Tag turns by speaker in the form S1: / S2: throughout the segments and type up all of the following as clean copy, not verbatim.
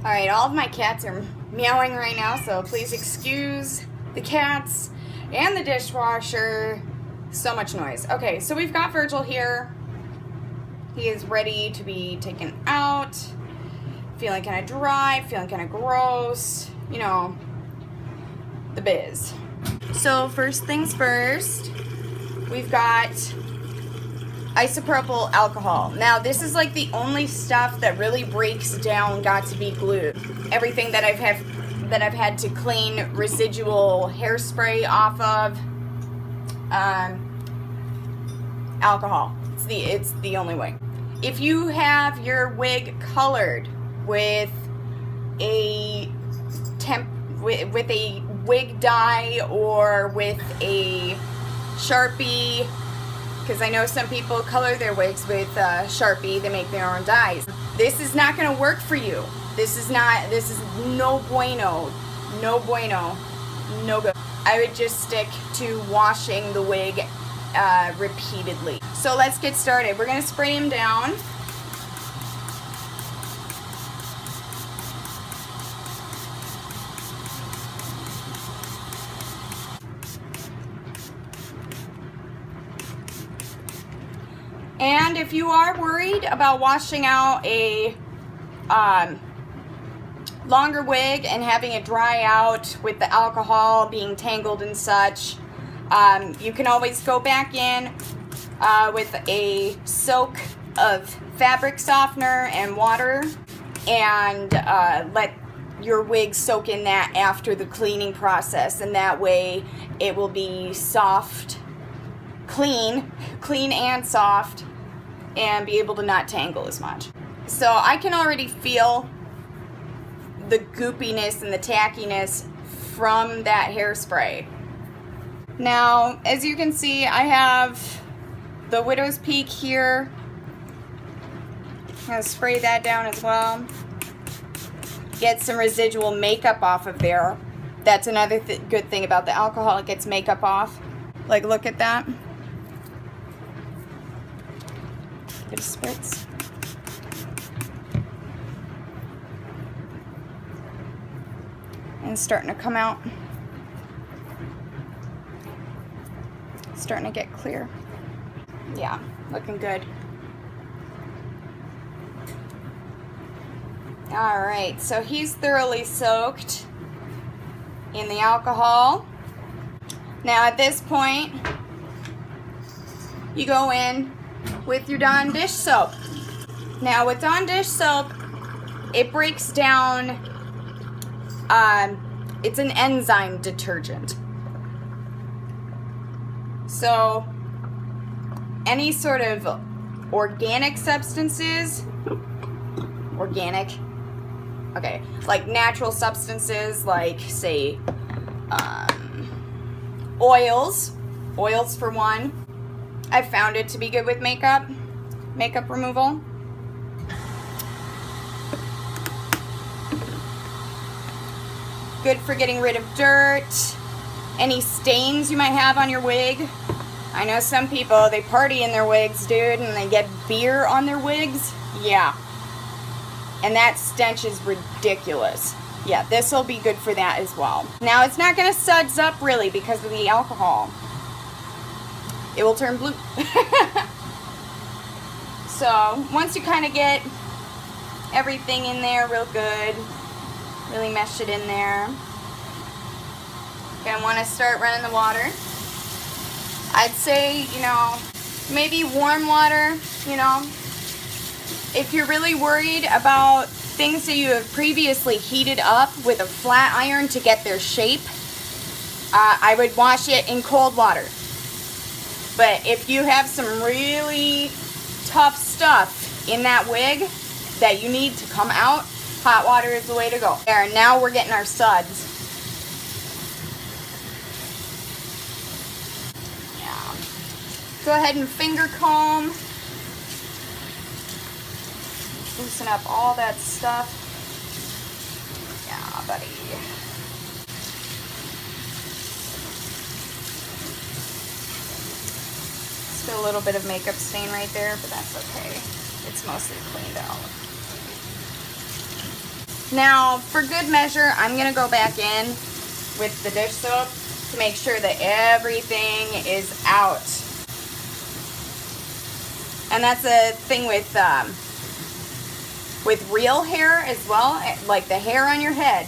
S1: Alright, all of my cats are meowing right now, so please excuse the cats and the dishwasher. So much noise. Okay, so we've got Virgil here. He is ready to be taken out. Feeling kind of dry, feeling kind of gross. You know, the biz. So first things first, we've got isopropyl alcohol. Now this is like the only stuff that really breaks down got-to-be glue. Everything that I've had to clean residual hairspray off of, alcohol. It's the only way. If you have your wig colored with a with a wig dye or with a Sharpie, because I know some people color their wigs with Sharpie, they make their own dyes. This is not going to work for you. This is no bueno, no bueno, no good. I would just stick to washing the wig repeatedly. So let's get started. We're going to spray him down. And if you are worried about washing out a longer wig and having it dry out with the alcohol being tangled and such, you can always go back in with a soak of fabric softener and water and let your wig soak in that after the cleaning process, and that way it will be soft, clean and soft, and be able to not tangle as much. So I can already feel the goopiness and the tackiness from that hairspray. Now, as you can see, I have the Widow's Peak here. I'm going to spray that down as well. Get some residual makeup off of there. That's another good thing about the alcohol, it gets makeup off. Like, look at that. Get a spritz. And it's starting to come out. It's starting to get clear. Yeah, looking good. Alright, so he's thoroughly soaked in the alcohol. Now at this point, you go in with your Dawn dish soap. Now with Dawn dish soap, it breaks down, it's an enzyme detergent. So any sort of organic substances, like natural substances, like say oils for one. I've found it to be good with makeup removal. Good for getting rid of dirt, any stains you might have on your wig. I know some people, they party in their wigs, dude, and they get beer on their wigs. Yeah. And that stench is ridiculous. Yeah, this will be good for that as well. Now, it's not going to suds up really because of the alcohol. It will turn blue. So once you kind of get everything in there real good, really mesh it in there, you're going to want to start running the water. I'd say, you know, maybe warm water, you know. If you're really worried about things that you have previously heated up with a flat iron to get their shape, I would wash it in cold water. But if you have some really tough stuff in that wig that you need to come out, hot water is the way to go. There, and now we're getting our suds. Yeah. Go ahead and finger comb. Loosen up all that stuff. Yeah, buddy. Still a little bit of makeup stain right there, but that's okay. It's mostly cleaned out. Now, for good measure, I'm going to go back in with the dish soap to make sure that everything is out. And that's a thing with real hair as well, like the hair on your head.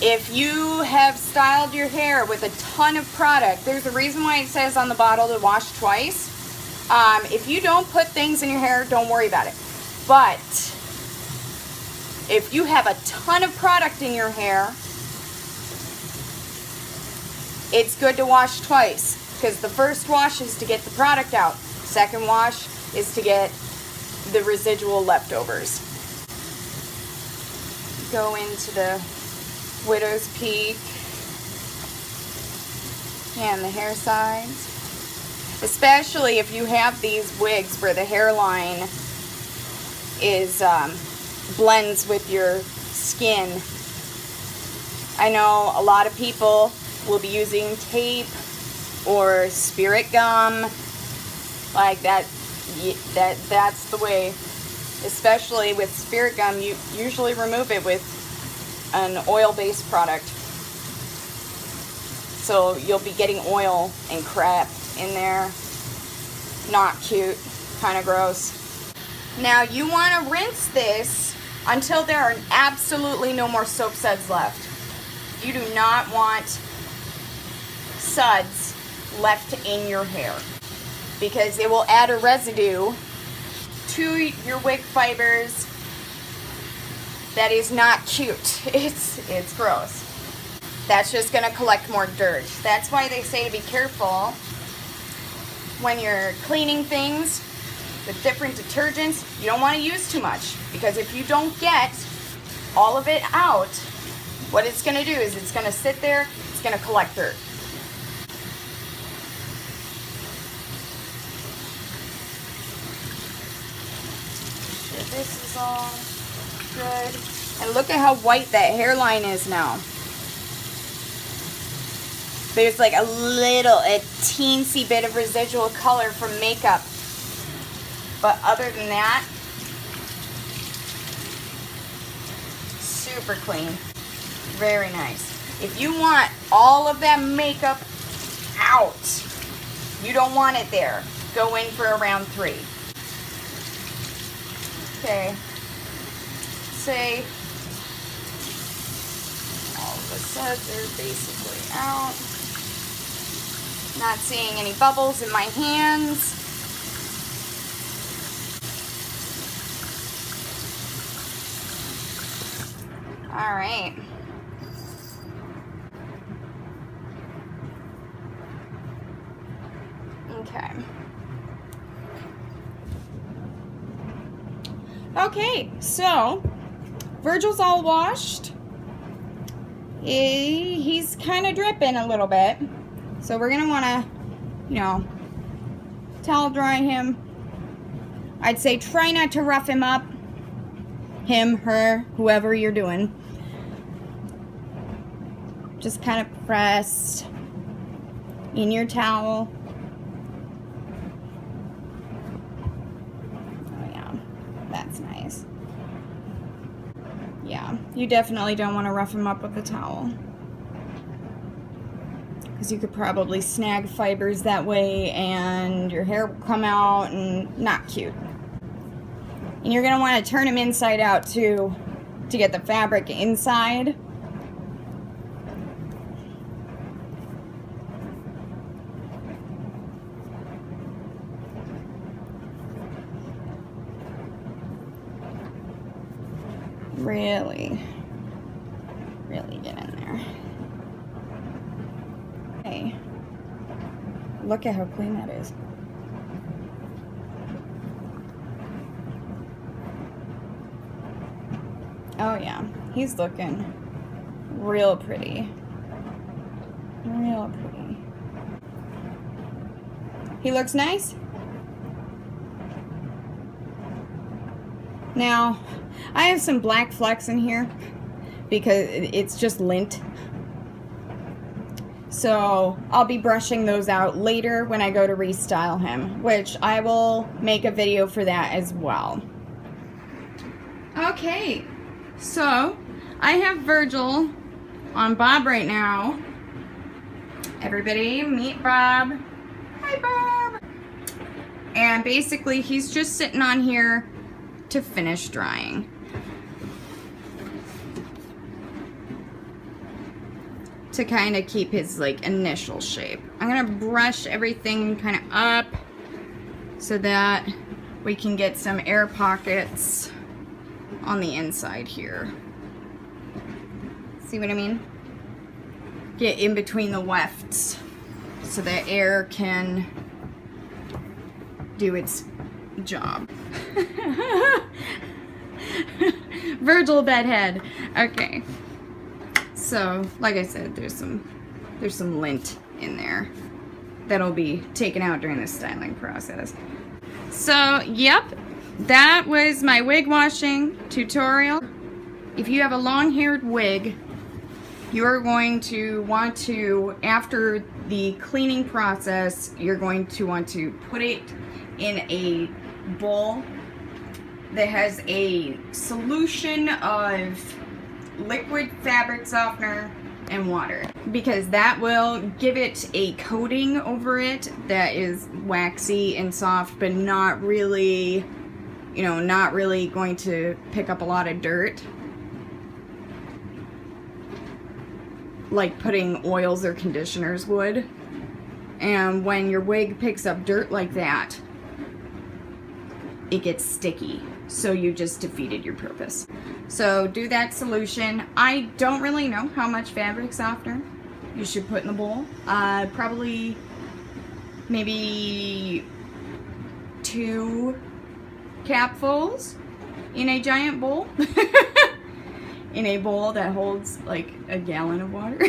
S1: If you have styled your hair with a ton of product, there's a reason why it says on the bottle to wash twice. If you don't put things in your hair, don't worry about it. But if you have a ton of product in your hair, it's good to wash twice, because the first wash is to get the product out. Second wash is to get the residual leftovers. Go into the widow's peak and the hair sides. Especially if you have these wigs where the hairline is blends with your skin. I know a lot of people will be using tape or spirit gum like that. That's the way. Especially with spirit gum, you usually remove it with an oil-based product, so you'll be getting oil and crap in there. Not cute, kind of gross. Now you want to rinse this until there are absolutely no more soap suds left. You do not want suds left in your hair, because it will add a residue to your wig fibers that is not cute. It's gross. That's just going to collect more dirt. That's why they say to be careful when you're cleaning things with different detergents. You don't want to use too much, because if you don't get all of it out, what it's going to do is it's going to sit there, it's going to collect dirt. This is all good. And look at how white that hairline is now. There's like a teensy bit of residual color from makeup. But other than that, super clean. Very nice. If you want all of that makeup out, you don't want it there, go in for a round 3. Okay, say all the suds are basically out. Not seeing any bubbles in my hands. All right. Okay. Okay, so Virgil's all washed. He's kind of dripping a little bit, so we're gonna want to, towel dry him. I'd say try not to rough him up. Him, her, whoever you're doing. Just kind of press in your towel. That's nice. Yeah, you definitely don't want to rough him up with the towel, because you could probably snag fibers that way and your hair will come out and not cute. And you're going to want to turn him inside out too to get the fabric inside. Really get in there. Okay. Look at how clean that is. Oh yeah, he's looking real pretty. Real pretty. He looks nice. Now, I have some black flecks in here because it's just lint. So I'll be brushing those out later when I go to restyle him, which I will make a video for that as well. Okay, So, I have Virgil on Bob right now. Everybody, meet Bob. Hi, Bob. And basically, he's just sitting on here to finish drying. To kind of keep his, like, initial shape. I'm going to brush everything kind of up so that we can get some air pockets on the inside here. See what I mean? Get in between the wefts so that air can do its job. Virgil bedhead. Okay. So, like I said, there's some lint in there that'll be taken out during the styling process. So, yep, that was my wig washing tutorial. If you have a long-haired wig, you're going to want to, after the cleaning process, you're going to want to put it in a bowl that has a solution of liquid fabric softener and water, because that will give it a coating over it that is waxy and soft, but not really, you know, not really going to pick up a lot of dirt like putting oils or conditioners would. And when your wig picks up dirt like that, it gets sticky. So you just defeated your purpose. So do that solution. I don't really know how much fabric softener you should put in the bowl. Probably maybe 2 capfuls in a giant bowl. In a bowl that holds like a gallon of water.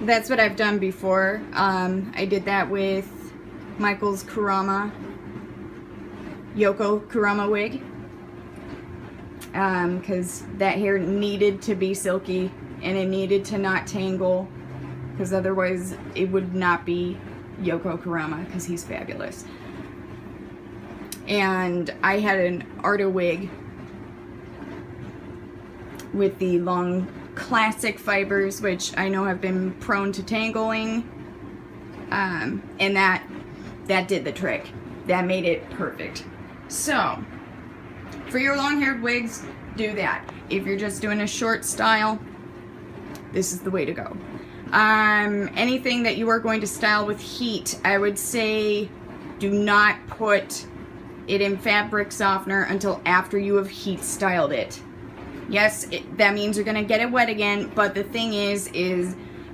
S1: That's what I've done before. I did that with Michael's Yoko Kurama wig, because that hair needed to be silky and it needed to not tangle, because otherwise it would not be Yoko Kurama, because he's fabulous. And I had an Arta wig with the long classic fibers, which I know have been prone to tangling, and that did the trick. That made it perfect. So, for your long-haired wigs, do that. If you're just doing a short style, this is the way to go. Anything that you are going to style with heat, I would say do not put it in fabric softener until after you have heat styled it. Yes, that means you're going to get it wet again, but the thing is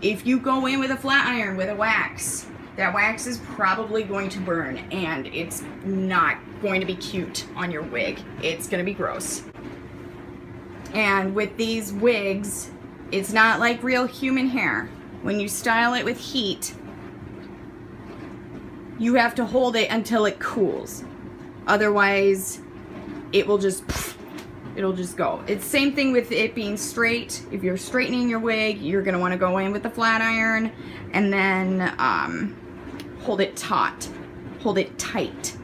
S1: if you go in with a flat iron with a wax, that wax is probably going to burn, and it's not going to be cute on your wig. It's going to be gross. And with these wigs, it's not like real human hair. When you style it with heat, you have to hold it until it cools. Otherwise, it'll just go. It's the same thing with it being straight. If you're straightening your wig, you're going to want to go in with the flat iron and then hold it taut. Hold it tight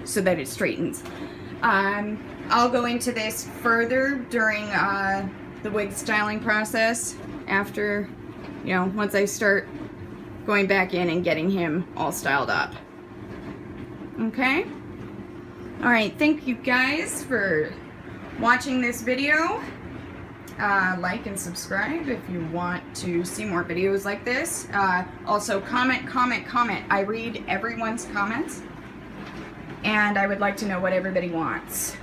S1: so that it straightens. I'll go into this further during the wig styling process after, you know, once I start going back in and getting him all styled up. Okay? Alright, thank you guys for watching this video. Like and subscribe if you want to see more videos like this. Also, comment. I read everyone's comments, and I would like to know what everybody wants,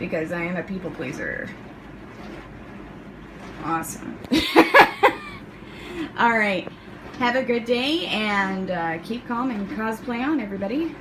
S1: because I am a people pleaser. Awesome. Alright, have a good day, and keep calm and cosplay on, everybody.